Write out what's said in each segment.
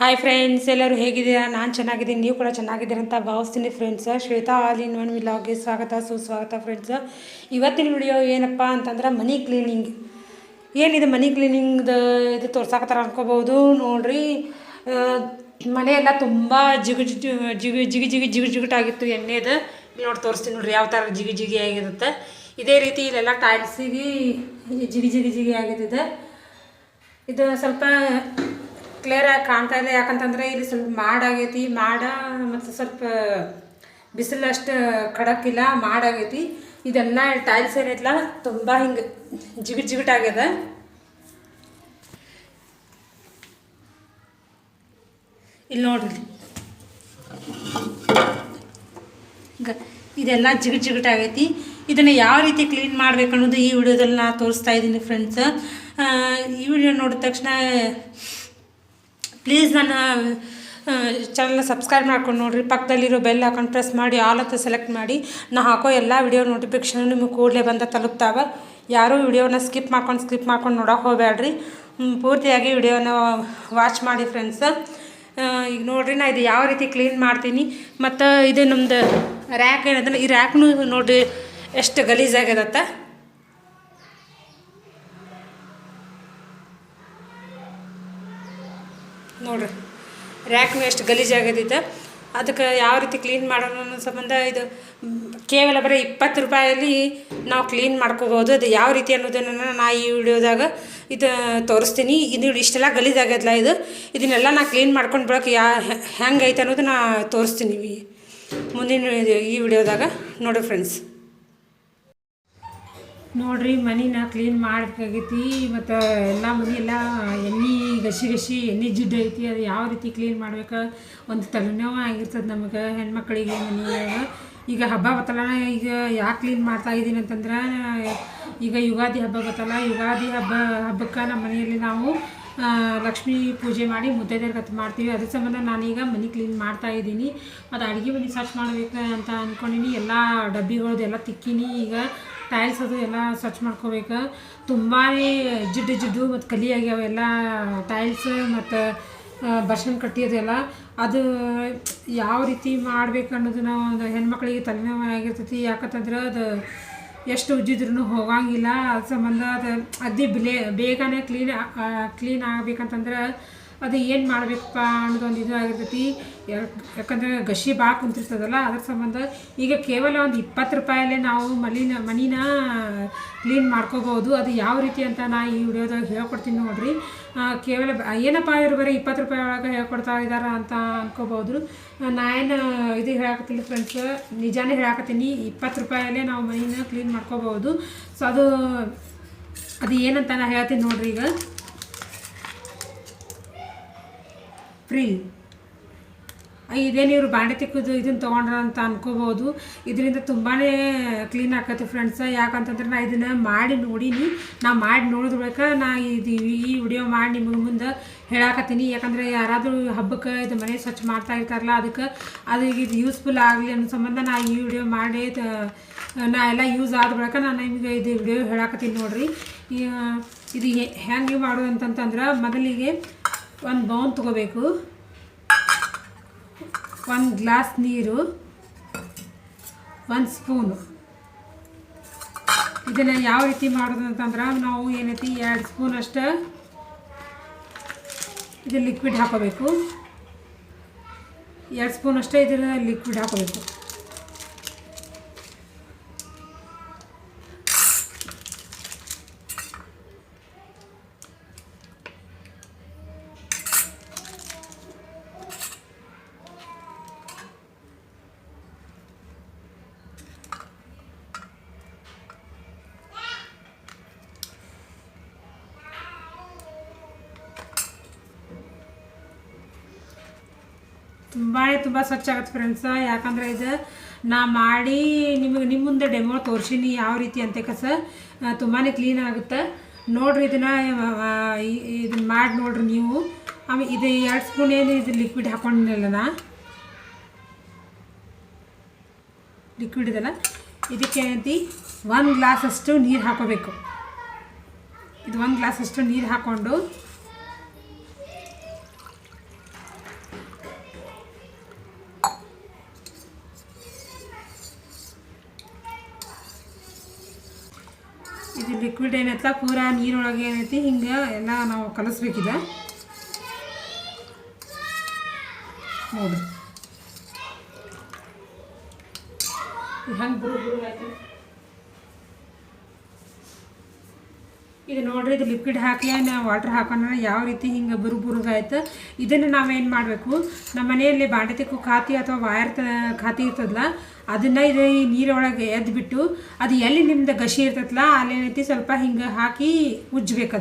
Hi friends, ಎಲ್ಲರೂ ಹೇಗಿದ್ದೀರಾ? ನಾನು ಚೆನ್ನಾಗಿದ್ದೀನಿ, ನೀವು ಕೂಡ ಚೆನ್ನಾಗಿದ್ದೀರ ಅಂತ ಭಾವಿಸ್ತೀನಿ friends. Shweta all in one ವಿಲಾಗ್ಗೆ ಸ್ವಾಗತ ಸುಸ್ವಾಗತ ಫ್ರೆಂಡ್ಸ್. ಇವತ್ತಿನ ವಿಡಿಯೋ ಏನಪ್ಪ ಅಂತಂದ್ರೆ ಮನಿ ಕ್ಲೀನಿಂಗ್. ಏನಿದೆ ಮನಿ ಕ್ಲೀನಿಂಗ್ದು ಇದು ತೋರ್ಸಾಕತ್ತಾರ ಅನ್ಕೋಬೋದು. ನೋಡ್ರಿ, ಮನೆಯೆಲ್ಲ ತುಂಬ ಜಿಗುಟಾಗಿತ್ತು ಎಣ್ಣೆದು. ಇಲ್ಲಿ ನೋಡಿ ತೋರಿಸ್ತೀನಿ ನೋಡ್ರಿ ಯಾವ ಥರ ಜಿಗಿ ಆಗಿರುತ್ತೆ. ಇದೇ ರೀತಿ ಇಲ್ಲೆಲ್ಲ ಟೈಲ್ಸಿಗೆ ಜಿಗಿ ಆಗಿದೆ. ಇದು ಸ್ವಲ್ಪ ಕ್ಲಿಯರಾಗಿ ಕಾಣ್ತಾ ಇದೆ, ಯಾಕಂತಂದರೆ ಇಲ್ಲಿ ಸ್ವಲ್ಪ ಮಾಡಾಗೈತಿ. ಮತ್ತು ಸ್ವಲ್ಪ ಬಿಸಿಲು ಅಷ್ಟು ಖಡಕ್ಕಿಲ್ಲ, ಮಾಡಾಗೈತಿ. ಇದೆಲ್ಲ ಟೈಲ್ಸ್ ಏನೈತಲ್ಲ ತುಂಬ ಹಿಂಗೆ ಜಿಗುಟಾಗ್ಯದ. ಇಲ್ಲಿ ನೋಡ್ರಿ, ಇದೆಲ್ಲ ಜಿಗುಟಾಗೈತಿ. ಇದನ್ನು ಯಾವ ರೀತಿ ಕ್ಲೀನ್ ಮಾಡ್ಬೇಕು ಅನ್ನೋದು ಈ ವಿಡಿಯೋದಲ್ಲಿ ನಾನು ತೋರಿಸ್ತಾ ಇದ್ದೀನಿ ಫ್ರೆಂಡ್ಸ್. ಈ ವಿಡಿಯೋ ನೋಡಿದ ತಕ್ಷಣ ಪ್ಲೀಸ್ ನನ್ನ ಚಾನಲ್ನ ಸಬ್ಸ್ಕ್ರೈಬ್ ಮಾಡ್ಕೊಂಡು ನೋಡಿರಿ. ಪಕ್ಕದಲ್ಲಿರೋ ಬೆಲ್ ಹಾಕೊಂಡು ಪ್ರೆಸ್ ಮಾಡಿ ಆಲ್ ಅಂತ ಸೆಲೆಕ್ಟ್ ಮಾಡಿ. ನಾ ಹಾಕೋ ಎಲ್ಲ ವಿಡಿಯೋ ನೋಟಿಫಿಕೇಷನ್ ನಿಮಗೆ ಕೂಡಲೇ ಬಂದ ತಲುಪ್ತಾವೆ. ಯಾರೂ ವಿಡಿಯೋನ ಸ್ಕಿಪ್ ಮಾಡ್ಕೊಂಡು ನೋಡೋಕೆ ಹೋಗಬೇಡ್ರಿ. ಪೂರ್ತಿಯಾಗಿ ವಿಡಿಯೋನ ವಾಚ್ ಮಾಡಿ ಫ್ರೆಂಡ್ಸ್. ಈಗ ನೋಡಿರಿ, ನಾ ಇದು ಯಾವ ರೀತಿ ಕ್ಲೀನ್ ಮಾಡ್ತೀನಿ. ಮತ್ತು ಇದು ನಮ್ಮದು ರ್ಯಾಕ್ ಏನಂದ್ರೆ, ಈ ರ್ಯಾಕ್ನು ನೋಡಿರಿ ಎಷ್ಟು ಗಲೀಜಾಗ್ಯದತ್ತ. ನೋಡ್ರಿ, ರ್ಯಾಕ್ನು ಎಷ್ಟು ಗಲೀಜಾಗದಿತ್ತು. ಅದಕ್ಕೆ ಯಾವ ರೀತಿ ಕ್ಲೀನ್ ಮಾಡೋಣ ಅನ್ನೋ ಸಂಬಂಧ ಇದು ಕೇವಲ ಬರೀ 20 ರೂಪಾಯಲ್ಲಿ ನಾವು ಕ್ಲೀನ್ ಮಾಡ್ಕೋಬೋದು. ಅದು ಯಾವ ರೀತಿ ಅನ್ನೋದನ್ನು ನಾನು ಈ ವಿಡಿಯೋದಾಗ ಇದು ತೋರಿಸ್ತೀನಿ. ಇದು ಇಷ್ಟೆಲ್ಲ ಗಲೀಜಾಗ್ಯದಲ್ಲ, ಇದನ್ನೆಲ್ಲ ನಾ ಕ್ಲೀನ್ ಮಾಡ್ಕೊಂಡು ಬಿಡೋಕೆ ಹೆಂಗೈತೆ ಅನ್ನೋದು ನಾ ತೋರಿಸ್ತೀನಿ ಮುಂದಿನ ಈ ವಿಡಿಯೋದಾಗ. ನೋಡಿ ಫ್ರೆಂಡ್ಸ್, ನೋಡಿರಿ, ಮನಿನ ಕ್ಲೀನ್ ಮಾಡಬೇಕಾಗೈತಿ. ಮತ್ತು ಎಲ್ಲ ಮನೆ ಎಲ್ಲ ಎಣ್ಣೆ ಗಸಿ ಎಣ್ಣೆ ಜಿಡ್ಡು ಐತಿ. ಅದು ಯಾವ ರೀತಿ ಕ್ಲೀನ್ ಮಾಡ್ಬೇಕು, ಒಂದು ತಲೆನೋವು ಆಗಿರ್ತದೆ ನಮಗೆ ಹೆಣ್ಮಕ್ಳಿಗೆ. ಮನೆಯಾಗ ಈಗ ಹಬ್ಬ ಬತ್ತಲ್ಲ, ಈಗ ಯಾಕೆ ಕ್ಲೀನ್ ಮಾಡ್ತಾಯಿದ್ದೀನಿ ಅಂತಂದ್ರೆ, ಈಗ ಯುಗಾದಿ ಹಬ್ಬ ಬತ್ತಲ್ಲ. ಯುಗಾದಿ ಹಬ್ಬಕ್ಕೆ ನಮ್ಮ ಮನೆಯಲ್ಲಿ ನಾವು ಲಕ್ಷ್ಮೀ ಪೂಜೆ ಮಾಡಿ ಮುತ್ತೈದೆಯರಿಗೆ ಮಾಡ್ತೀವಿ. ಅದ್ರ ಸಂಬಂಧ ನಾನೀಗ ಮನೆ ಕ್ಲೀನ್ ಮಾಡ್ತಾಯಿದ್ದೀನಿ. ಮತ್ತು ಅಡುಗೆ ಮನೆ ಸ್ವಚ್ಛ ಮಾಡಬೇಕು ಅಂತ ಅಂದ್ಕೊಂಡಿನಿ. ಎಲ್ಲ ಡಬ್ಬಿಗಳದ್ದು ಎಲ್ಲ ತಿಕ್ಕಿನಿ. ಈಗ ಟೈಲ್ಸ್ ಅದು ಎಲ್ಲ ಸ್ವಚ್ಛ ಮಾಡ್ಕೋಬೇಕು. ತುಂಬಾ ಜಿಡ್ಡು ಮತ್ತು ಕಲಿ ಆಗ್ಯಾವ ಎಲ್ಲ ಟೈಲ್ಸ್ ಮತ್ತು ಬರ್ಷನ್ ಕಟ್ಟಿಯೋದೆಲ್ಲ. ಅದು ಯಾವ ರೀತಿ ಮಾಡ್ಬೇಕು ಅನ್ನೋದನ್ನ ಒಂದು ಹೆಣ್ಮಕ್ಳಿಗೆ ತಲೆನೋವು ಆಗಿರ್ತೈತಿ. ಯಾಕಂತಂದ್ರೆ ಅದು ಎಷ್ಟು ಉಜ್ಜಿದ್ರೂ ಹೋಗಂಗಿಲ್ಲ. ಅದ್ರ ಸಂಬಂಧ ಅದು ಬೇಗನೆ ಕ್ಲೀನ್ ಆಗಬೇಕಂತಂದ್ರೆ ಅದು ಏನು ಮಾಡಬೇಕಪ್ಪ ಅನ್ನೋದೊಂದು ಇದು ಆಗಿರ್ತೈತಿ. ಯಾಕಂದರೆ ಗಸಿ ಭಾಳ ಕುಂತಿರ್ತದಲ್ಲ, ಅದ್ರ ಸಂಬಂಧ ಈಗ ಕೇವಲ ಒಂದು 20 ರೂಪಾಯಲ್ಲೇ ನಾವು ಮನಿನ ಕ್ಲೀನ್ ಮಾಡ್ಕೋಬೋದು. ಅದು ಯಾವ ರೀತಿ ಅಂತ ನಾ ಈ ವಿಡಿಯೋದಾಗ ಹೇಳ್ಕೊಡ್ತೀನಿ ನೋಡಿರಿ. ಕೇವಲ ಏನಪ್ಪ ಇವರು ಬರೀ 20 ರೂಪಾಯಿ ಒಳಗೆ ಹೇಳ್ಕೊಡ್ತಾ ಇದ್ದಾರೆ ಅಂತ ಅನ್ಕೋಬೋದು. ನಾನು ಇದು ಹೇಳಕತ್ತೀನಿ ಫ್ರೆಂಡ್ಸ್, ನಿಜಾನೇ ಹೇಳಕತ್ತೀನಿ. 20 ರೂಪಾಯಲ್ಲೇ ನಾವು ಮನಿನ ಕ್ಲೀನ್ ಮಾಡ್ಕೋಬೋದು. ಸೊ ಅದು ಏನಂತ ನಾನು ಹೇಳ್ತೀನಿ ನೋಡಿರಿ. ಈಗ ಪ್ರಿಲ್ ಇದೇನು ಇವರು ಬಾಂಡೆ ತಿಕ್ಕೋದು ಇದನ್ನು ತೊಗೊಂಡ್ರ ಅಂತ ಅನ್ಕೋಬೋದು. ಇದರಿಂದ ತುಂಬಾ ಕ್ಲೀನ್ ಆಕತಿ ಫ್ರೆಂಡ್ಸ್. ಯಾಕಂತಂದ್ರೆ ನಾ ಇದನ್ನು ಮಾಡಿ ನೋಡೀನಿ. ನಾ ಮಾಡಿ ನೋಡಿದ್ಬೇಕಾ ನಾ ಈ ವಿಡಿಯೋ ಮಾಡಿ ನಿಮಗೆ ಮುಂದೆ ಹೇಳಾಕತ್ತೀನಿ. ಯಾಕಂದರೆ ಯಾರಾದರೂ ಹಬ್ಬಕ್ಕೆ ಇದು ಮನೆ ಸ್ವಚ್ಛ ಮಾಡ್ತಾ ಇರ್ತಾರಲ್ಲ, ಅದಕ್ಕೆ ಇದು ಯೂಸ್ಫುಲ್ ಆಗಲಿ ಅನ್ನೋ ಸಂಬಂಧ ನಾ ಈ ವಿಡಿಯೋ ಮಾಡಿ ನಾ ಎಲ್ಲ ಯೂಸ್ ಆದ ಬಳಿಕ ನಾನು ನಿಮಗೆ ಇದು ವಿಡಿಯೋ ಹೇಳಾಕತ್ತೀನಿ ನೋಡಿರಿ. ಇದು ಹೆಂಗೆ ಮಾಡೋದು ಅಂತಂತಂದ್ರೆ, ಮೊದಲಿಗೆ ಒಂದು ಬೌಲ್ ತೊಗೋಬೇಕು, 1 ಗ್ಲಾಸ್ ನೀರು, 1 ಸ್ಪೂನು. ಇದನ್ನು ಯಾವ ರೀತಿ ಮಾಡೋದು ಅಂತಂದ್ರೆ, ನಾವು ಏನೈತಿ 2 ಸ್ಪೂನ್ ಅಷ್ಟು ಇದು ಲಿಕ್ವಿಡ್ ಹಾಕೋಬೇಕು. 2 ಸ್ಪೂನ್ ಅಷ್ಟೇ ಇದನ್ನು ಲಿಕ್ವಿಡ್ ಹಾಕೋಬೇಕು. ತುಂಬ ಸ್ವಚ್ಛ ಆಗುತ್ತೆ ಫ್ರೆಂಡ್ಸ. ಯಾಕಂದರೆ ಇದು ನಾ ಮಾಡಿ ನಿಮ್ಮ ಮುಂದೆ ಡೆಮೋ ತೋರಿಸೀನಿ ಯಾವ ರೀತಿ ಅಂತ. ತುಂಬಾ ಕ್ಲೀನ್ ಆಗುತ್ತೆ ನೋಡಿರಿ. ಇದನ್ನು ಮಾಡಿ ನೋಡಿರಿ ನೀವು. ಆಮೇಲೆ ಇದು 2 ಸ್ಪೂನ್ ಏನು ಇದು ಲಿಕ್ವಿಡ್ ಹಾಕೊಂಡಿಲ್ಲ ನಾ, ಲಿಕ್ವಿಡ್ ಇದೆಲ್ಲ, ಇದಕ್ಕೆ ಏನೈತಿ 1 ಗ್ಲಾಸಷ್ಟು ನೀರು ಹಾಕೋಬೇಕು. ಇದು 1 ಗ್ಲಾಸಷ್ಟು ನೀರು ಹಾಕ್ಕೊಂಡು ಲಿಕ್ವಿಡ್ ಏನೈತಲ್ಲ ಪೂರಾ ನೀರೊಳಗೆ ಏನೈತಿ ಹಿಂಗೆ ಎಲ್ಲ ನಾವು ಕಲಿಸ್ಬೇಕಿದೆ ನೋಡಿರಿ. ಹಂಗೆ ಬುರು ಆಯ್ತು. ಇದು ನೋಡ್ರಿ, ಇದು ಲಿಕ್ವಿಡ್ ಹಾಕಿ ನಾವು ವಾಟ್ರ್ ಹಾಕೋಣ ಯಾವ ರೀತಿ ಹಿಂಗೆ ಬುರುಗಾಯ್ತು. ಇದನ್ನು ನಾವೇನು ಮಾಡಬೇಕು, ನಮ್ಮ ಮನೆಯಲ್ಲಿ ಬಾಂಡೆ ತಿಕ್ಕು ಖಾತಿ ಅಥವಾ ವಾಯರ್ ಖಾತಿ ಇರ್ತದಲ್ಲ ಅದನ್ನು ಇದು ಈ ನೀರೊಳಗೆ ಎದ್ದುಬಿಟ್ಟು ಅದು ಎಲ್ಲಿ ನಿಮ್ದು ಗಸಿ ಇರ್ತದಲ್ಲ ಅಲ್ಲೇನೈತಿ ಸ್ವಲ್ಪ ಹಿಂಗೆ ಹಾಕಿ ಉಜ್ಜಬೇಕು.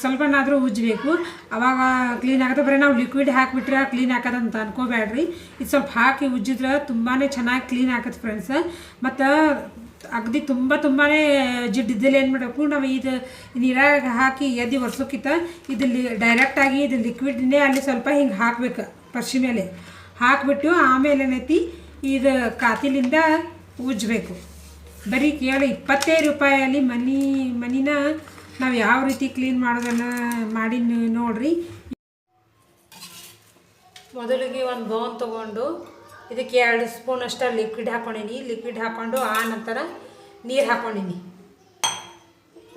ಸ್ವಲ್ಪನಾದರೂ ಉಜ್ಜಬೇಕು, ಅವಾಗ ಕ್ಲೀನ್ ಆಗುತ್ತೆ. ಬರೀ ನಾವು ಲಿಕ್ವಿಡ್ ಹಾಕಿಬಿಟ್ರೆ ಕ್ಲೀನ್ ಆಗೋದಂತ ಅನ್ಕೋಬೇಡ್ರಿ. ಇದು ಸ್ವಲ್ಪ ಹಾಕಿ ಉಜ್ಜಿದ್ರೆ ತುಂಬಾ ಚೆನ್ನಾಗಿ ಕ್ಲೀನ್ ಆಗುತ್ತೆ ಫ್ರೆಂಡ್ಸ್. ಮತ್ತು ಅಗದಿ ತುಂಬಾ ಜಿಡ್ಡಿದ್ದಲ್ಲಿ ಏನು ಮಾಡಬೇಕು, ನಾವು ಇದು ನೀರಾಗ ಹಾಕಿ ಎದ್ದು ಒರೆಸೋಕ್ಕಿಂತ ಇದು ಡೈರೆಕ್ಟಾಗಿ ಇದು ಲಿಕ್ವಿಡ್ನೇ ಅಲ್ಲಿ ಸ್ವಲ್ಪ ಹಿಂಗೆ ಹಾಕ್ಬೇಕು. ಪರ್ಶಿ ಮೇಲೆ ಹಾಕಿಬಿಟ್ಟು ಆಮೇಲೆ ಏನೈತಿ ಇದು ಕಾತಿಲಿಂದ ಉಜ್ಜಬೇಕು. ಬರೀ ಕೇಳಿ 25 ರೂಪಾಯಲ್ಲಿ ಮನಿನ ನಾವು ಯಾವ ರೀತಿ ಕ್ಲೀನ್ ಮಾಡೋದನ್ನು ಮಾಡಿ ನೋಡಿರಿ. ಮೊದಲಿಗೆ ಒಂದು ಬೌನ್ ತೊಗೊಂಡು ಇದಕ್ಕೆ 2 ಸ್ಪೂನ್ ಅಷ್ಟು ಲಿಕ್ವಿಡ್ ಹಾಕ್ಕೊಂಡೀನಿ. ಲಿಕ್ವಿಡ್ ಹಾಕ್ಕೊಂಡು ಆ ನಂತರ ನೀರು ಹಾಕ್ಕೊಂಡೀನಿ.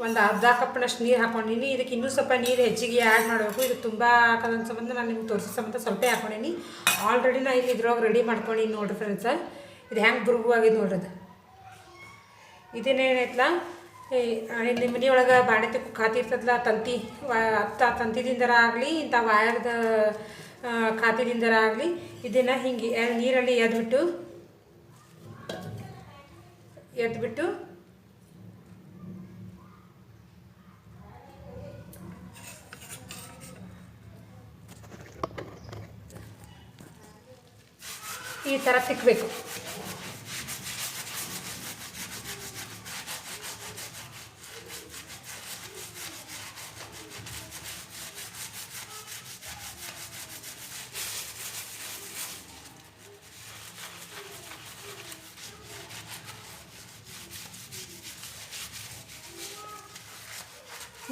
ಒಂದು ಅರ್ಧ ಕಪ್ನಷ್ಟು ನೀರು ಹಾಕ್ಕೊಂಡೀನಿ. ಇದಕ್ಕೆ ಇನ್ನೂ ಸ್ವಲ್ಪ ನೀರು ಹೆಚ್ಚಿಗೆ ಆ್ಯಡ್ ಮಾಡಬೇಕು. ಇದು ತುಂಬ ಹಾಕೋದ್ರ ಸಂಬಂಧ ನಾನು ನಿಮ್ಗೆ ತೋರಿಸೋ ಸಂಬಂಧ ಸ್ವಲ್ಪ ಹಾಕ್ಕೊಂಡೀನಿ. ಆಲ್ರೆಡಿ ನಾನು ಇಲ್ಲಿ ಇದ್ರೊಳಗೆ ರೆಡಿ ಮಾಡ್ಕೊಂಡೀನಿ ನೋಡಿರಿ ಫ್ರೆಂಡ್ಸ. ಇದು ಹೆಂಗೆ ಬುರುಗುವಾಗಿದೆ ನೋಡ್ರಿ. ಇದೇನೇನೈತಲ್ಲ, ನಿಮ್ಮ ಮನೆಯೊಳಗೆ ಬಾಂಡೆ ತಿಕ್ಕು ಖಾತಿ ಇರ್ತದಲ್ಲ ತಂತಿದಿಂದರ ಆಗಲಿ ಇಂಥ ವಾಯರ್ದ ಖಾತಿದಿಂದರ ಆಗಲಿ ಇದನ್ನು ಹಿಂಗೆ ನೀರಲ್ಲಿ ಎದ್ಬಿಟ್ಟು ಈ ಥರ ತಿಕ್ಕಬೇಕು.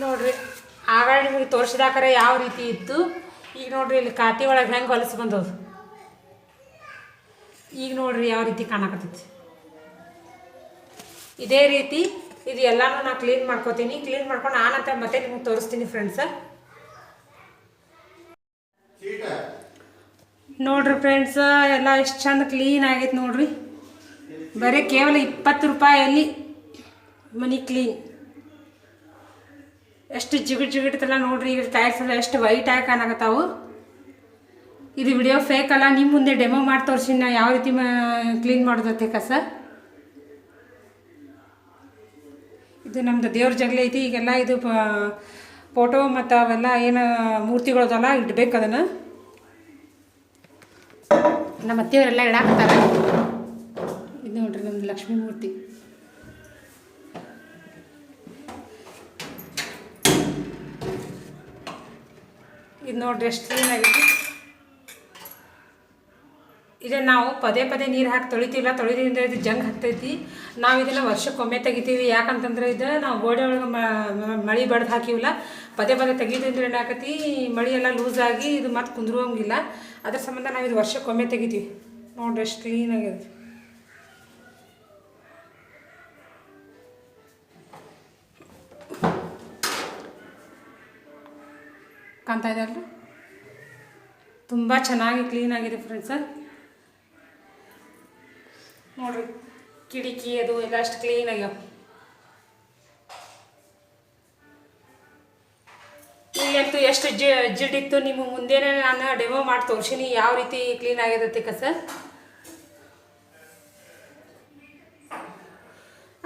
ನೋಡ್ರಿ, ಆಗ ನಿಮಗೆ ತೋರಿಸಿದಾಕರೆ ಯಾವ ರೀತಿ ಇತ್ತು. ಈಗ ನೋಡ್ರಿ ಇಲ್ಲಿ ಕಾತಿ ಒಳಗೆ ಹೆಂಗೆ ಹೊಲಸು ಬಂದದು. ಈಗ ನೋಡ್ರಿ ಯಾವ ರೀತಿ ಕಾಣಕತ್ತೈತಿ. ಇದೇ ರೀತಿ ಇದು ಎಲ್ಲನೂ ನಾನು ಕ್ಲೀನ್ ಮಾಡ್ಕೋತೀನಿ. ಕ್ಲೀನ್ ಮಾಡ್ಕೊಂಡು ಆನಂತರ ಮತ್ತೆ ನಿಮ್ಗೆ ತೋರಿಸ್ತೀನಿ ಫ್ರೆಂಡ್ಸ. ನೋಡ್ರಿ ಫ್ರೆಂಡ್ಸ, ಎಲ್ಲ ಎಷ್ಟು ಚಂದ ಕ್ಲೀನ್ ಆಗೈತೆ ನೋಡ್ರಿ. ಬರೀ ಕೇವಲ 20 ರೂಪಾಯಲ್ಲಿ ಮನಿ ಕ್ಲೀನ್. ಎಷ್ಟು ಜಿಗಿಡ್ತಲ್ಲ ನೋಡ್ರಿ. ಈಗ ಟೈಲ್ಸ್ ಎಲ್ಲ ಎಷ್ಟು ವೈಟ್ ಆಗಿ ಕಾಣಕತ್ತಾವು. ಇದು ವಿಡಿಯೋ ಫೇಕ್ ಅಲ್ಲ, ನಿಮ್ಮ ಮುಂದೆ ಡೆಮೋ ಮಾಡಿ ತೋರಿಸಿ ನಾ ಯಾವ ರೀತಿ ಕ್ಲೀನ್ ಮಾಡೋದತ್ತೆ ಕಸ. ಇದು ನಮ್ಮದು ದೇವ್ರ ಜಗಲಿ ಐತಿ. ಈಗೆಲ್ಲ ಇದು ಫೋಟೋ ಮತ್ತು ಅವೆಲ್ಲ ಏನು ಮೂರ್ತಿಗಳದಲ್ಲ ಇಡ್ಬೇಕು. ಅದನ್ನು ನಮ್ಮ ಅತ್ತೆಯವರೆಲ್ಲ ಇಡಾಕ್ತಾರೆ. ಇದು ನೋಡ್ರಿ ನಮ್ಮದು ಲಕ್ಷ್ಮೀ ಮೂರ್ತಿ. ಇದು ನೋಡ್ರಿ ಎಷ್ಟು ಕ್ಲೀನ್ ಆಗೈತಿ. ಇದನ್ನು ನಾವು ಪದೇ ನೀರು ಹಾಕಿ ತೊಳಿತೀವಿಲ್ಲ, ತೊಳಿದ್ರಿಂದ ಇದು ಜಂಗ್ ಹತ್ತೈತಿ. ನಾವು ಇದನ್ನು ವರ್ಷಕ್ಕೊಮ್ಮೆ ತೆಗಿತೀವಿ. ಯಾಕಂತಂದ್ರೆ ಇದು ನಾವು ಗೋಡೆ ಒಳಗೆ ಮಳೆ ಬಡ್ದು ಹಾಕಿವಿಲ್ಲ, ಪದೇ ತೆಗಿದ್ರಿಂದ ಏನಾಕತಿ ಮಳೆ ಎಲ್ಲ ಲೂಸಾಗಿ ಇದು ಮತ್ತೆ ಕುಂದ್ರುವಂಗಿಲ್ಲ. ಅದ್ರ ಸಂಬಂಧ ನಾವು ಇದು ವರ್ಷಕ್ಕೊಮ್ಮೆ ತೆಗಿತೀವಿ. ನೋಡ್ರಿ ಎಷ್ಟು ಕ್ಲೀನ್ ಆಗ್ಯದ. ಕಾಣ್ತಾ ಇದೆ ಅಲ್ರಿ, ತುಂಬ ಚೆನ್ನಾಗಿ ಕ್ಲೀನ್ ಆಗಿದೆ ಫ್ರೆಂಡ್ಸ. ನೋಡ್ರಿ ಕಿಟಕಿ ಅದು ಎಲ್ಲ ಅಷ್ಟು ಕ್ಲೀನ್ ಆಗ್ಯಾವ. ಈಗಂತೂ ಎಷ್ಟು ಜಿಡ್ಡಿತ್ತು. ನಿಮ್ಮ ಮುಂದೆನೇ ನಾನು ಡೆಮೋ ಮಾಡಿ ತೋರಿಸೀನಿ ಯಾವ ರೀತಿ ಕ್ಲೀನ್ ಆಗಿರುತ್ತೆ ಕಸ.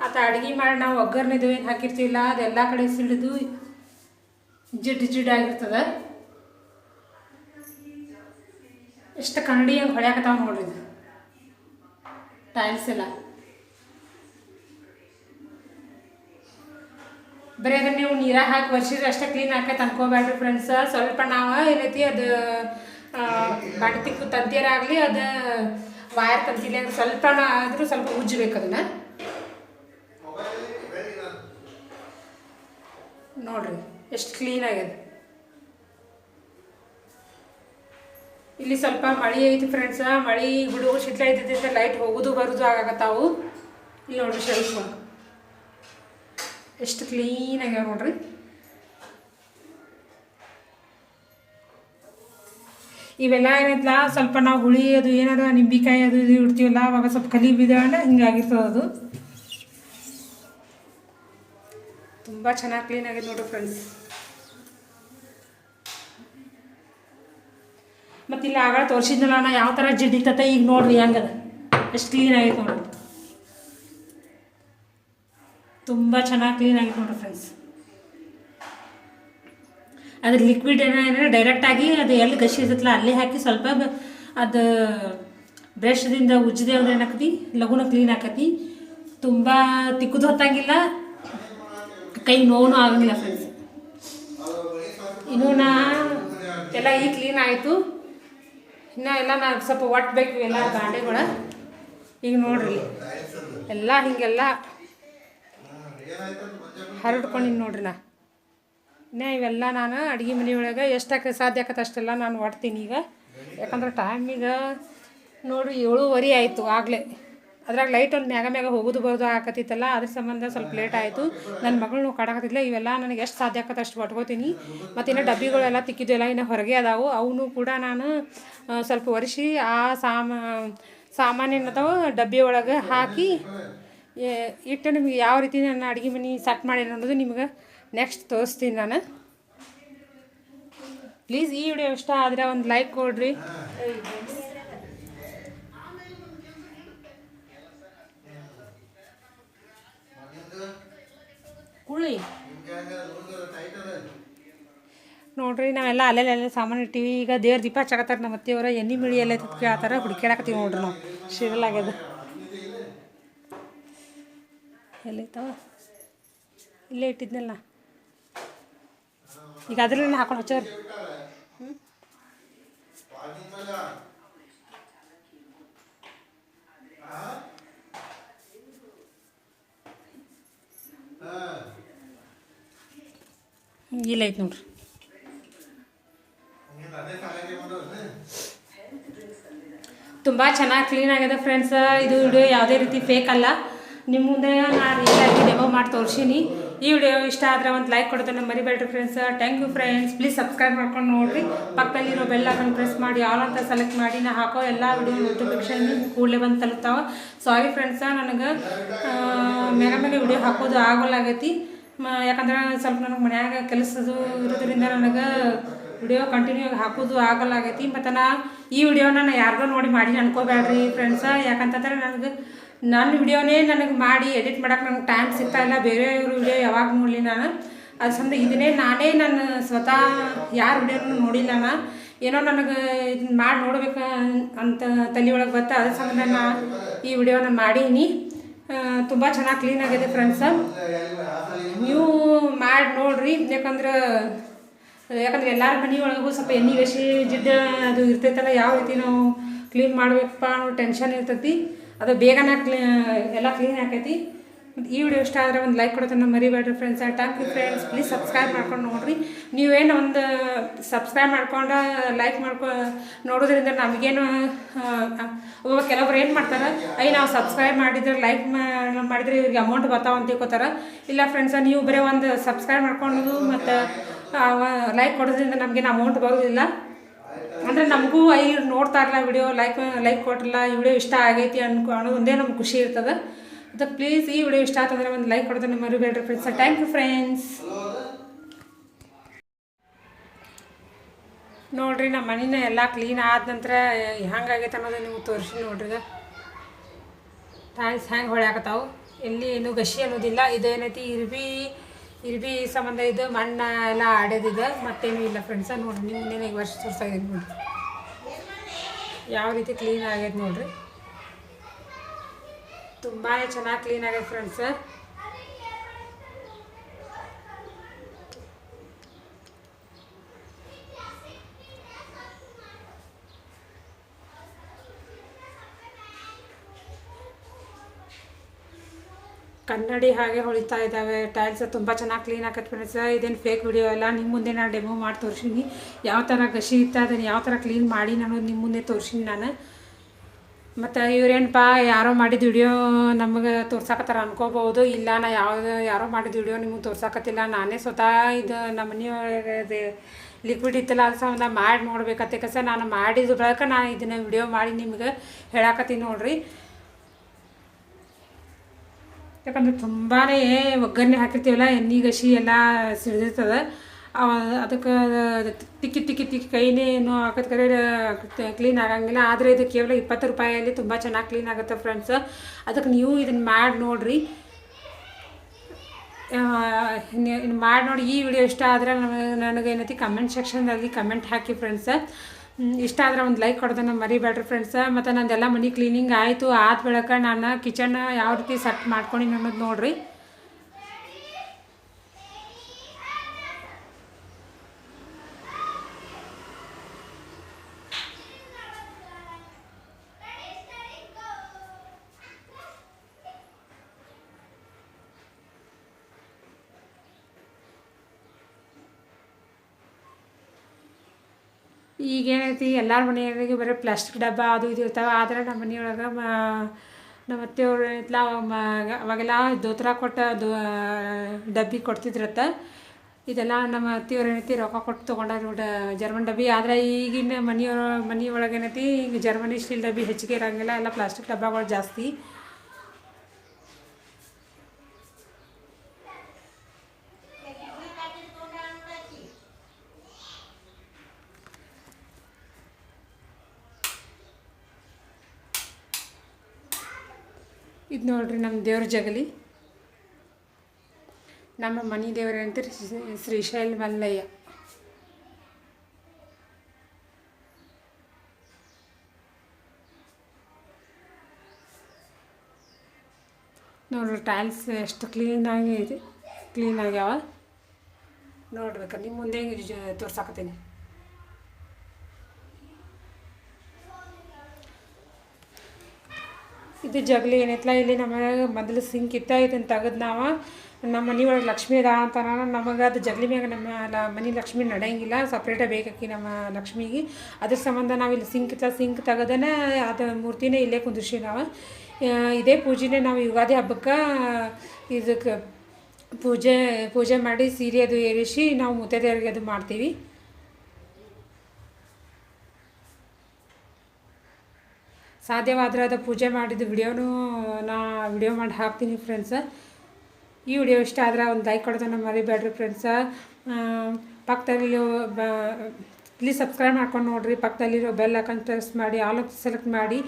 ಆತ ಅಡುಗೆ ಮಾಡಿ ನಾವು ಒಗ್ಗರ್ನಿದು ಏನು ಹಾಕಿರ್ತೀವಿಲ್ಲ ಅದೆಲ್ಲ ಕಡೆ ಸಿಡಿದು ಜಿಡ್ಡಾಗಿರ್ತದೆ. ಎಷ್ಟು ಕನ್ನಡಿ ಹಂಗೆ ಹೊಳ್ಯಾಕತ್ತಾವ ನೋಡ್ರಿ. ಇದು ಟೈಲ್ಸ್ ಎಲ್ಲ ಬರೀ ಅದನ್ನು ನೀವು ನೀರಾಗ ಹಾಕಿ ಒರೆಸಿದ್ರೆ ಅಷ್ಟೇ ಕ್ಲೀನ್ ಆಕೈತೆ ಅನ್ಕೋಬೇಡ್ರಿ ಫ್ರೆಂಡ್ಸ್. ಸ್ವಲ್ಪ ನಾವು ಏನೈತಿ ಅದು ಬಾಂಡೆ ತಿಕ್ಕು ತಂತಿಯರಾಗಲಿ ಅದು ವಾಯರ್ ತಂತಿಲಿ ಅಂದ್ರೆ ಸ್ವಲ್ಪ ಆದರೂ ಸ್ವಲ್ಪ ಉಜ್ಜಬೇಕು ಅದನ್ನು. ನೋಡ್ರಿ ಎಷ್ಟು ಕ್ಲೀನ್ ಆಗ್ಯದ. ಇಲ್ಲಿ ಸ್ವಲ್ಪ ಮಳೆ ಐತಿ ಫ್ರೆಂಡ್ಸ. ಮಳೆ ಗುಡುಗು ಶಿಟ್ಲ ಐತೈತೆ, ಲೈಟ್ ಹೋಗೋದು ಬರೋದು ಆಗಾಕತ್ತಾವು. ಇಲ್ಲಿ ನೋಡ್ರಿ ಶೆಲ್ಫ್ ಎಷ್ಟು ಕ್ಲೀನಾಗ್ಯಾವ ನೋಡ್ರಿ. ಇವೆಲ್ಲ ಏನೈತಲ್ಲ ಸ್ವಲ್ಪ ನಾವು ಹುಳಿ ಅದು ಏನಾರ ನಿಂಬಿಕಾಯಿ ಅದು ಇದು ಇಡ್ತೀವಲ್ಲ ಅವಾಗ ಸ್ವಲ್ಪ ಕಲಿ ಬಿದ್ದಾಂಡ ಹಿಂಗಾಗಿರ್ತದೆ. ಅದು ತುಂಬ ಚೆನ್ನಾಗಿ ಕ್ಲೀನ್ ಆಗಿದೆ ನೋಡ್ರಿ ಫ್ರೆಂಡ್ಸ್. ಮತ್ತು ಇಲ್ಲಿ ಆಗ ತೋರಿಸಿದ್ನಲ್ಲ ನಾ ಯಾವ ಥರ ಜಿಡ್ಡಿತತ, ಈಗ ನೋಡ್ರಿ ಹೆಂಗದ ಎಷ್ಟು ಕ್ಲೀನ್ ಆಗೈತೆ ನೋಡ್ರಿ. ತುಂಬ ಚೆನ್ನಾಗಿ ಕ್ಲೀನ್ ಆಗೈತೆ ನೋಡ್ರಿ ಫ್ರೆಂಡ್ಸ್. ಅದ್ರ ಲಿಕ್ವಿಡ್ ಏನಾದ್ರೆ ಡೈರೆಕ್ಟಾಗಿ ಅದು ಎಲ್ಲಿ ಗಸಿ ಇರ್ತೈತಲ್ಲ ಅಲ್ಲೇ ಹಾಕಿ ಸ್ವಲ್ಪ ಅದು ಬ್ರಷ್ದಿಂದ ಉಜ್ಜಿದೆ ಅಂದ್ರೆ ಏನಾಕತಿ ಲಘುನ ಕ್ಲೀನ್ ಆಕತಿ. ತುಂಬ ತಿಕ್ಕುದು ಹೊತ್ತಂಗಿಲ್ಲ, ಕೈ ನೋವು ಆಗಂಗಿಲ್ಲ ಫ್ರೆಂಡ್ಸ್. ಇನ್ನೂ ಎಲ್ಲ ಈಗ ಕ್ಲೀನ್ ಆಯಿತು. ಇನ್ನು ಎಲ್ಲ ನಾನು ಸ್ವಲ್ಪ ಒಟ್ಟಬೇಕು ಎಲ್ಲ ಬಾಂಡೆಗಳ. ಈಗ ನೋಡ್ರಿ ಎಲ್ಲ ಹೀಗೆಲ್ಲ ಹರಡ್ಕೊಂಡಿನಿ ನೋಡ್ರಿ. ಇನ್ನು ಇವೆಲ್ಲ ನಾನು ಅಡುಗೆ ಮನೆಯೊಳಗೆ ಎಷ್ಟಕ್ಕೆ ಸಾಧ್ಯ ಆಕತ್ತೆ ಅಷ್ಟೆಲ್ಲ ನಾನು ಒಡ್ತೀನಿ ಈಗ. ಯಾಕಂದ್ರೆ ಟೈಮಿಗೆ ನೋಡಿರಿ 7:30 ಆಯಿತು ಆಗಲೇ. ಅದ್ರಾಗ ಲೈಟ್ ಒಂದು ಮ್ಯಾಗ ಹೋಗೋದು ಬರೋದು ಆಕತ್ತಿತ್ತಲ್ಲ, ಅದ್ರ ಸಂಬಂಧ ಸ್ವಲ್ಪ ಲೇಟ್ ಆಯಿತು. ನನ್ನ ಮಗಳನ್ನೂ ಕಾಡಕತ್ತಿಲ್ಲ. ಇವೆಲ್ಲ ನನಗೆ ಎಷ್ಟು ಸಾಧ್ಯ ಆಕತ್ತೆ ಅಷ್ಟು ಒಟ್ಕೋತೀನಿ. ಮತ್ತು ಇನ್ನು ಡಬ್ಬಿಗಳೆಲ್ಲ ತಿಕ್ಕಿದ್ವೆಲ್ಲ ಇನ್ನು ಹೊರಗೆ ಅದಾವು, ಅವನು ಕೂಡ ನಾನು ಸ್ವಲ್ಪ ಒರೆಸಿ ಆ ಸಾಮಾನೇನದಾವು ಡಬ್ಬಿ ಒಳಗೆ ಹಾಕಿ ಇಟ್ಟು ನಿಮಗೆ ಯಾವ ರೀತಿ ನನ್ನ ಅಡುಗೆ ಮನೆ ಸೆಟ್ ಮಾಡಿ ಅನ್ನೋದು ನಿಮ್ಗೆ ನೆಕ್ಸ್ಟ್ ತೋರಿಸ್ತೀನಿ ನಾನು. ಪ್ಲೀಸ್ ಈ ವಿಡಿಯೋ ಇಷ್ಟ ಆದರೆ ಒಂದು ಲೈಕ್ ಕೊಡ್ರಿ. ಕುಳಿ ನೋಡ್ರಿ ನಾವೆಲ್ಲ ಅಲ್ಲೆಲ್ಲ ಸಾಮಾನು ಇಟ್ಟಿವಿ. ಈಗ ದೇವ್ರ ದೀಪ ಹಚ್ಚಕತ್ತಾರ ನಮ್ಮ ಅತ್ತೆಯವರ. ಎಣ್ಣೆ ಮಿಳಿ ಎಲ್ಲ ಕೇಳ್ತಾರ, ಹುಡುಕ್ಯಾಡಕತ್ತೀವಿ ನೋಡ್ರಿ ನಾವು. ಶಿರಲಾಗ್ಯದ ಎಲ್ಲೈತವ ಇಲ್ಲೇ ಇಟ್ಟಿದ್ನಲ್ಲ. ಈಗ ಅದ್ರಲ್ಲೇ ಹಾಕೊಂಡು ಹಚ್ಚೋರಿ. ಇಲ್ಲ ಐತೆ ನೋಡ್ರಿ. ತುಂಬ ಚೆನ್ನಾಗಿ ಕ್ಲೀನ್ ಆಗಿದೆ ಫ್ರೆಂಡ್ಸ್. ಇದು ವಿಡಿಯೋ ಯಾವುದೇ ರೀತಿ ಫೇಕ್ ಅಲ್ಲ. ನಿಮ್ಮ ಮುಂದೆ ನಾನು ರಿಯಲಾಗಿ ಡೆಮೋ ಮಾಡಿ ತೋರಿಸೀನಿ. ಈ ವಿಡಿಯೋ ಇಷ್ಟ ಆದರೆ ಒಂದು ಲೈಕ್ ಕೊಡೋದನ್ನು ಮರಿಬೇಡ್ರಿ friends. Thank you friends. Please subscribe ಮಾಡ್ಕೊಂಡು ನೋಡಿರಿ. ಪಕ್ಕದಲ್ಲಿರೋ ಬೆಲ್ ಐಕಾನ್ ಪ್ರೆಸ್ ಮಾಡಿ ಆಲ್ ಅಂತ ಸೆಲೆಕ್ಟ್ ಮಾಡಿ ನಾ ಹಾಕೋ ಎಲ್ಲ ವಿಡಿಯೋ ನೋಟಿಫಿಕೇಷನ್ ಕೂಡಲೇ ಬಂದು ತಲುಪ್ತಾವೆ. ಸಾರಿ ಫ್ರೆಂಡ್ಸ, ನನಗೆ ಮ್ಯಾಗ ವಿಡಿಯೋ ಹಾಕೋದು ಆಗೋಲಾಗೈತಿ. ಯಾಕಂದ್ರೆ ಸ್ವಲ್ಪ ನನಗೆ ಮನ್ಯಾಗ ಕೆಲಸದು ಇರೋದ್ರಿಂದ ನನಗೆ ವಿಡಿಯೋ ಕಂಟಿನ್ಯೂ ಆಗಿ ಹಾಕೋದು ಆಗಲಾಗೈತಿ. ಮತ್ತು ಈ ವಿಡಿಯೋನ ನಾನು ಯಾರಿಗೋ ನೋಡಿ ಮಾಡಿ ಅನ್ಕೋಬೇಡ್ರಿ ಫ್ರೆಂಡ್ಸ. ಯಾಕಂತಂದ್ರೆ ನನ್ನ ವಿಡಿಯೋನೇ ನನಗೆ ಮಾಡಿ ಎಡಿಟ್ ಮಾಡೋಕೆ ನನಗೆ ಟೈಮ್ ಸಿಗ್ತಾಯಿಲ್ಲ. ಬೇರೆಯವ್ರ ವಿಡಿಯೋ ಯಾವಾಗ ನೋಡಲಿ ನಾನು. ಅದು ಸಂಬಂಧ ಇದನ್ನೇ ನಾನೇ ನಾನು ಸ್ವತಃ ಯಾರ ವಿಡಿಯೋನೂ ನೋಡಿಲ್ಲ. ನಾನು ಏನೋ ನನಗೆ ಇದನ್ನ ಮಾಡಿ ನೋಡ್ಬೇಕು ಅಂತ ತಲೆ ಒಳಗೆ ಬತ್ತ. ಅದ್ರ ಸಂಬಂಧ ನಾನು ಈ ವಿಡಿಯೋನ ಮಾಡೀನಿ. ತುಂಬ ಚೆನ್ನಾಗಿ ಕ್ಲೀನ್ ಆಗಿದೆ ಫ್ರೆಂಡ್ಸ. ನೀವು ಮಾಡಿ ನೋಡಿರಿ. ಯಾಕಂದ್ರೆ ಎಲ್ಲರ ಮನೆಯೊಳಗೂ ಸ್ವಲ್ಪ ಎಣ್ಣೆ ಗಸಿ ಜಿಡ್ಡು ಅದು ಇರ್ತೈತಲ್ಲ, ಯಾವ ರೀತಿ ನಾವು ಕ್ಲೀನ್ ಮಾಡಬೇಕಪ್ಪ ಅನ್ನೋ ಟೆನ್ಷನ್ ಇರ್ತೈತಿ. ಅದು ಬೇಗನೆ ಎಲ್ಲ ಕ್ಲೀನ್ ಆಕೈತಿ. ಈ ವಿಡಿಯೋ ಇಷ್ಟ ಆದರೆ ಒಂದು ಲೈಕ್ ಕೊಡೋದನ್ನು ಮರಿಬೇಡ್ರಿ friends. Thank you friends. Please subscribe ಮಾಡ್ಕೊಂಡು ನೋಡಿರಿ. ನೀವೇನು ಒಂದು ಸಬ್ಸ್ಕ್ರೈಬ್ ಮಾಡ್ಕೊಂಡು ಲೈಕ್ ನೋಡೋದ್ರಿಂದ ನಮಗೇನು ಕೆಲವೊಬ್ರು ಏನು ಮಾಡ್ತಾರೆ, ನಾವು ಸಬ್ಸ್ಕ್ರೈಬ್ ಮಾಡಿದ್ರೆ ಲೈಕ್ ಮಾಡಿದರೆ ಇವ್ರಿಗೆ ಅಮೌಂಟ್ ಬರ್ತಾವೆ ಅಂತ ತಿಳ್ಕೊತಾರೆ. ಇಲ್ಲ ಫ್ರೆಂಡ್ಸ, ನೀವು ಬರೀ ಒಂದು ಸಬ್ಸ್ಕ್ರೈಬ್ ಮಾಡ್ಕೊಳ್ಳೋದು ಮತ್ತು ಲೈಕ್ ಕೊಡೋದ್ರಿಂದ ನಮಗೇನು ಅಮೌಂಟ್ ಬರೋದಿಲ್ಲ. ಅಂದರೆ ನಮಗೂ ನೋಡ್ತಾ ಇರಲ್ಲ ವಿಡಿಯೋ, ಲೈಕ್ ಕೊಟ್ಟಿರಲ್ಲ, ಈ ವಿಡಿಯೋ ಇಷ್ಟ ಆಗೈತಿ ಅನ್ನೋದು ಒಂದೇ ನಮ್ಗೆ ಖುಷಿ ಇರ್ತದೆ. ಅದಕ್ಕೆ ಪ್ಲೀಸ್ ಈ ವಿಡಿಯೋ ಇಷ್ಟ ಆತಂದರೆ ಒಂದು ಲೈಕ್ ಕೊಡೋದನ್ನು ಮರಿಬೇಡ್ರಿ ಫ್ರೆಂಡ್ಸ್. Thank you friends. ನೋಡಿರಿ ನಮ್ಮ ಮನೇನ ಎಲ್ಲ ಕ್ಲೀನ್ ಆದ ನಂತರ ಹೆಂಗಾಗೈತೆ ಅನ್ನೋದು ನೀವು ತೋರಿಸಿ ನೋಡ್ರಿ. ಟೈಲ್ಸ್ ಹೆಂಗೆ ಹೊಳ್ಯಾಕತ್ತಾವು, ಎಲ್ಲಿ ಏನು ಗಸಿ ಅನ್ನೋದಿಲ್ಲ. ಇದೇನೈತಿ ಇರ್ಬಿ ಸಂಬಂಧ ಇದು ಮಣ್ಣು ಎಲ್ಲ ಆಡೋದಿದೆ, ಮತ್ತೇನೂ ಇಲ್ಲ ಫ್ರೆಂಡ್ಸ. ನೋಡಿರಿ ನೀವು ಮುಂದೆ ಈಗ ವರ್ಷ ತೋರಿಸಾಗಿದ್ದು ನೋಡಿರಿ ಯಾವ ರೀತಿ ಕ್ಲೀನ್ ಆಗೈತೆ ನೋಡಿರಿ. ತುಂಬಾ ಚೆನ್ನಾಗಿ ಕ್ಲೀನ್ ಆಗೈತೆ ಫ್ರೆಂಡ್ಸ. ಕನ್ನಡಿ ಹಾಗೆ ಹೊಳಿತಾ ಇದ್ದಾವೆ. ಟೈಲ್ಸ್ ತುಂಬ ಚೆನ್ನಾಗಿ ಕ್ಲೀನ್ ಆಗತ್ತೆ ಫ್ರೆಂಡ್ಸ್. ಇದೇನು ಫೇಕ್ ವಿಡಿಯೋ ಎಲ್ಲ. ನಿಮ್ಮ ಮುಂದೆ ನಾನು ಡೆಮೋ ಮಾಡಿ ತೋರಿಸೀನಿ. ಯಾವ ಥರ ಗಸಿ ಇತ್ತು ಅದನ್ನು ಯಾವ ಥರ ಕ್ಲೀನ್ ಮಾಡಿ ನಾನು ನಿಮ್ಮ ಮುಂದೆ ತೋರಿಸೀನಿ ನಾನು. ಮತ್ತು ಇವ್ರೇನಪ್ಪ ಯಾರೋ ಮಾಡಿದ ವಿಡಿಯೋ ನಮಗೆ ತೋರ್ಸಾಕತ್ತಾರ ಅನ್ಕೋಬೋದು. ಇಲ್ಲ ನಾ ಯಾರೋ ಮಾಡಿದ ವಿಡಿಯೋ ನಿಮಗೆ ತೋರ್ಸಾಕತ್ತಿಲ್ಲ, ನಾನೇ ಸ್ವತಃ ಇದು ನಮ್ಮ ಮನೆಯೊಳಗೆ ಲಿಕ್ವಿಡ್ ಇತ್ತಲ್ಲ ಅದು ಸಂಬಂಧ ಮಾಡಿ ನೋಡ್ಬೇಕತ್ತೆ ನಾನು ಮಾಡಿದ ಬಳಿಕ ನಾನು ಇದನ್ನು ವಿಡಿಯೋ ಮಾಡಿ ನಿಮ್ಗೆ ಹೇಳಾಕತ್ತೀನಿ ನೋಡ್ರಿ. ಯಾಕಂದ್ರೆ ತುಂಬಾ ಒಗ್ಗರಣೆ ಹಾಕಿರ್ತೀವಲ್ಲ, ಎಣ್ಣೆ ಗಸಿ ಎಲ್ಲ ಸಿಡಿದಿರ್ತದೆ. ಅದಕ್ಕೆ ತಿಕ್ಕಿ ಕೈನೇ ಏನು ಹಾಕೋದ್ ಕರೆ ಕ್ಲೀನ್ ಆಗಂಗಿಲ್ಲ. ಆದರೆ ಇದು ಕೇವಲ 20 ರೂಪಾಯಲ್ಲಿ ತುಂಬ ಚೆನ್ನಾಗಿ ಕ್ಲೀನ್ ಆಗುತ್ತೆ ಫ್ರೆಂಡ್ಸ್. ಅದಕ್ಕೆ ನೀವು ಇದನ್ನು ಮಾಡಿ ನೋಡಿರಿ. ಮಾಡಿ ನೋಡಿ. ಈ ವಿಡಿಯೋ ಇಷ್ಟ ಆದರೆ ನನಗೇನೈತಿ ಕಮೆಂಟ್ ಸೆಕ್ಷನ್ದಲ್ಲಿ ಕಮೆಂಟ್ ಹಾಕಿ ಫ್ರೆಂಡ್ಸ್. ಇಷ್ಟ ಆದರೆ ಒಂದು ಲೈಕ್ ಕೊಡೋದನ್ನು ಮರಿಬೇಡ್ರಿ ಫ್ರೆಂಡ್ಸ್. ಮತ್ತು ನಂದೆಲ್ಲ ಮನೆ ಕ್ಲೀನಿಂಗ್ ಆಯಿತು. ಆದ ಬಳಿಕ ನಾನು ಕಿಚನ್ ಯಾವ ರೀತಿ ಸೆಟ್ ಮಾಡ್ಕೊಂಡು ಅನ್ನೋದು ನೋಡಿರಿ. ಈಗೇನೈತಿ ಎಲ್ಲರ ಮನೆಯೊಳಗೆ ಬರೀ ಪ್ಲಾಸ್ಟಿಕ್ ಡಬ್ಬ ಅದು ಇದು ಇರ್ತಾವೆ. ಆದರೆ ನಮ್ಮ ಮನೆಯೊಳಗೆ ನಮ್ಮ ಅತ್ತೆಯವ್ರು ಇತ್ಲ ಅವಾಗೆಲ್ಲ ದೋತ್ರ ಕೊಟ್ಟ ಡಬ್ಬಿ ಕೊಡ್ತಿದ್ರತ್ತ. ಇದೆಲ್ಲ ನಮ್ಮ ಅತ್ತೆಯವ್ರು ಏನೈತಿ ರೊಕ್ಕ ಕೊಟ್ಟು ತೊಗೊಂಡ್ರು ಜರ್ಮನ್ ಡಬ್ಬಿ. ಆದರೆ ಈಗಿನ ಮನೆಯೊಳಗೆ ಏನೈತಿ ಈಗ ಜರ್ಮನಿ ಸ್ಟೀಲ್ ಡಬ್ಬಿ ಹೆಚ್ಚಿಗೆ ಇರೋಂಗಿಲ್ಲ, ಎಲ್ಲ ಪ್ಲಾಸ್ಟಿಕ್ ಡಬ್ಬಗಳು ಜಾಸ್ತಿ. ಇದು ನೋಡ್ರಿ ನಮ್ಮ ದೇವ್ರ ಜಗಲಿ. ನಮ್ಮ ಮನೆ ದೇವ್ರ ಅಂತ ಶ್ರೀಶೈಲ ಮಲ್ಲಯ್ಯ. ನೋಡ್ರಿ ಟೈಲ್ಸ್ ಎಷ್ಟು ಕ್ಲೀನ್ ಆಗ್ಯಾವ ನೋಡ್ಬೇಕು. ನಿಮ್ಮ ಮುಂದೆ ತೋರ್ಸಾಕತ್ತೀನಿ. ಇದು ಜಗಲಿ ಏನೈತಲ್ಲ, ಇಲ್ಲಿ ನಮಗೆ ಮೊದಲು ಸಿಂಕ್ ಇತ್ತ. ಇದನ್ನು ತೆಗೆದು ನಮ್ಮ ಮನೆ ಒಳಗೆ ಲಕ್ಷ್ಮಿ ಅದ ಅಂತ ನಮಗೆ ಅದು ಜಗಲಿ ಮ್ಯಾಗ ನಮ್ಮ ಮನೆ ಲಕ್ಷ್ಮಿ ನಡೆಯಂಗಿಲ್ಲ, ಸಪ್ರೇಟಾಗಿ ಬೇಕಾಕಿ ನಮ್ಮ ಲಕ್ಷ್ಮಿಗೆ. ಅದ್ರ ಸಂಬಂಧ ನಾವು ಇಲ್ಲಿ ಸಿಂಕ್ ತೆಗೆದನೇ ಅದು ಮೂರ್ತಿನೇ ಇಲ್ಲೇ ಕುಂದಿರ್ಸಿ ನಾವು. ಇದೇ ಪೂಜೆನೇ ನಾವು ಯುಗಾದಿ ಹಬ್ಬಕ್ಕೆ ಇದಕ್ಕೆ ಪೂಜೆ ಮಾಡಿ ಸೀರೆ ಅದು ಏರಿಸಿ ನಾವು ಮುತ್ತೈದೆಯರಿಗೆ ಅದು ಮಾಡ್ತೀವಿ. ಸಾಧ್ಯವಾದರೆ ಅದು ಪೂಜೆ ಮಾಡಿದ ವಿಡಿಯೋನೂ ವಿಡಿಯೋ ಮಾಡಿ ಹಾಕ್ತೀನಿ ಫ್ರೆಂಡ್ಸ. ಈ ವಿಡಿಯೋ ಇಷ್ಟ ಆದರೆ ಒಂದು ಲೈಕ್ ಕೊಡೋದನ್ನು ಮರಿಬೇಡ್ರಿ ಫ್ರೆಂಡ್ಸ. ಪಕ್ಕದಲ್ಲಿರೋ ಪ್ಲೀಸ್ ಸಬ್ಸ್ಕ್ರೈಬ್ ಮಾಡ್ಕೊಂಡು ನೋಡಿರಿ. ಪಕ್ಕದಲ್ಲಿರೋ ಬೆಲ್ ಐಕಾನ್ ಪ್ರೆಸ್ ಮಾಡಿ ಆಲ್ ಆಫ್ ಸೆಲೆಕ್ಟ್ ಮಾಡಿ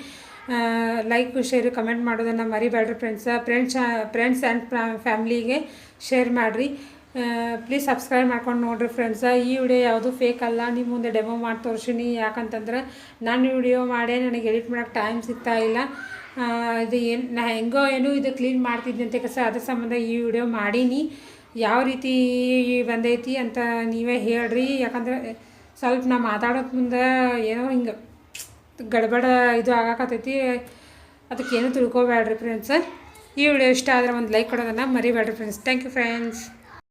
ಲೈಕ್ ಶೇರ್ ಕಮೆಂಟ್ ಮಾಡೋದನ್ನು ಮರಿಬೇಡ್ರಿ ಫ್ರೆಂಡ್ಸ. ಫ್ರೆಂಡ್ಸ್ ಆ್ಯಂಡ್ ಫ್ಯಾಮ್ಲಿಗೆ ಶೇರ್ ಮಾಡಿರಿ. ಪ್ಲೀಸ್ ಸಬ್ಸ್ಕ್ರೈಬ್ ಮಾಡ್ಕೊಂಡು ನೋಡಿರಿ ಫ್ರೆಂಡ್ಸ. ಈ ವಿಡಿಯೋ ಯಾವುದು ಫೇಕ್ ಅಲ್ಲ, ನಿಮ್ಮ ಮುಂದೆ ಡೆಮೋ ಮಾಡಿ ತೋರಿಸಿನಿ. ಯಾಕಂತಂದ್ರೆ ನಾನು ವಿಡಿಯೋ ಮಾಡೇ ನನಗೆ ಎಡಿಟ್ ಮಾಡೋಕ್ಕೆ ಟೈಮ್ ಸಿಗ್ತಾಯಿಲ್ಲ. ಇದು ನಾ ಹೆಂಗೋ ಇದು ಕ್ಲೀನ್ ಮಾಡ್ತಿದ್ದೆ ಅಂತ ಅದ್ರ ಸಂಬಂಧ ಈ ವಿಡಿಯೋ ಮಾಡೀನಿ. ಯಾವ ರೀತಿ ಬಂದೈತಿ ಅಂತ ನೀವೇ ಹೇಳ್ರಿ. ಯಾಕಂದ್ರೆ ಸ್ವಲ್ಪ ನಾ ಮಾತಾಡೋಕೆ ಮುಂದೆ ಏನೋ ಹಿಂಗೆ ಗಡ್ಬಡ ಇದು ಆಗಾಕತ್ತೈತಿ, ಅದಕ್ಕೇನು ತಿಳ್ಕೊಬೇಡ್ರಿ ಫ್ರೆಂಡ್ಸ. ಈ ವಿಡಿಯೋ ಇಷ್ಟ ಆದರೆ ಒಂದು ಲೈಕ್ ಕೊಡೋದನ್ನು ಮರಿಬೇಡ್ರಿ ಫ್ರೆಂಡ್ಸ್. Thank you friends.